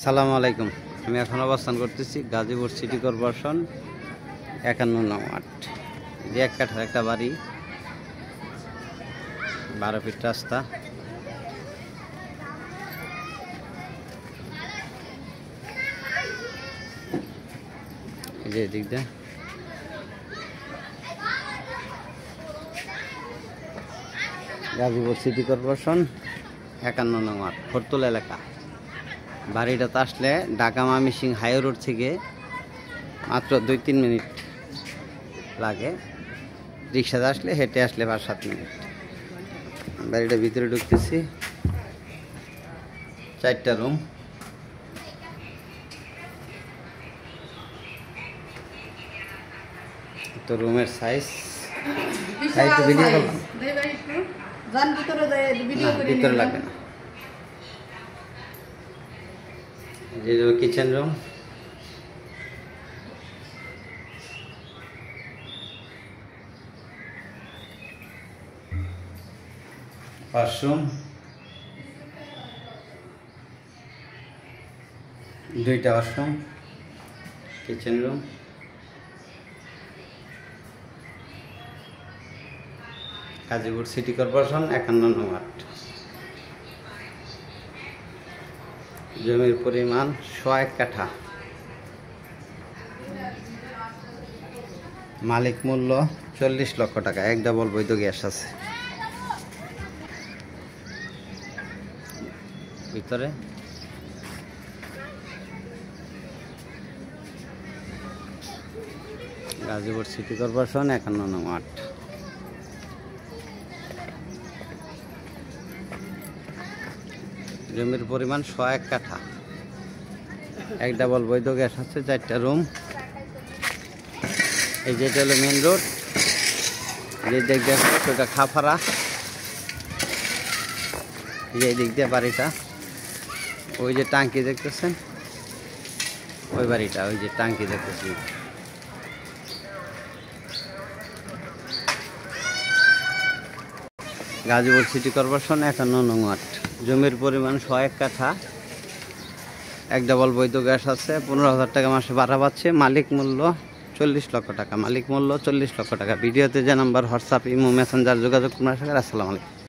সালামু আলাইকুম। আমি এখন অবস্থান করতেছি গাজীপুর সিটি কর্পোরেশন 51 নং ওয়ার্ড। যে এক কাঠার একটা বাড়ি, 12 ফিট রাস্তা। এই যে দিক দিয়ে গাজীপুর সিটি কর্পোরেশন 51 নং ওয়ার্ড, ফরতুল এলাকা। বাড়িটাতে আসলে ঢাকা ময়মনসিং হাই রোড থেকে মাত্র 2-3 মিনিট লাগে। রিক্সাতে আসলে, হেঁটে আসলে 5-7 মিনিট। বাড়িটার ভিতরে ঢুকতেছি। 4টা রুম, তো রুমের সাইজ ভিডিও করলাম, ভিতরে লাগবে না। যে কিচেন রুম, ওয়াশরুম, 2টা washroom, kitchen room. Gazipur city corporation 51 নং ওয়ার্ড। জমির পরিমাণ 101 কাঠা। মালিক মূল্য 40 লক্ষ টাকা। 1 ডাবল বৈধ গ্যাস আছে। ভিতরে গাজীপুর সিটি কর্পোরেশন 51 নং ওয়ার্ড। জমির পরিমাণ 101 কাঠা। 1 ডাবল বৈধ গ্যাস আছে। 4টা রুম। এই যেটা হলো মেন রোড। যে দিক দিয়ে ওটা খাফারা। এই দিক দিয়ে বাড়িটা। ওই যে টাঙ্কি দেখতেছেন, ওই বাড়িটা, ওই যে টাঙ্কি দেখতেছেন। গাজীপুর সিটি কর্পোরেশন 51 নং ওয়ার্ড। জমির পরিমাণ 101 কাঠা। 1 ডাবল বৈধ গ্যাস আছে। 15,000 টাকা মাসে ভাড়া পাচ্ছে। মালিক মূল্য 40 লক্ষ টাকা। মালিক মূল্য 40 লক্ষ টাকা। ভিডিওতে যে নাম্বার, হোয়াটসঅ্যাপ, ইমো, মেসেঞ্জার যোগাযোগ করুন। আসসালামু আলাইকুম।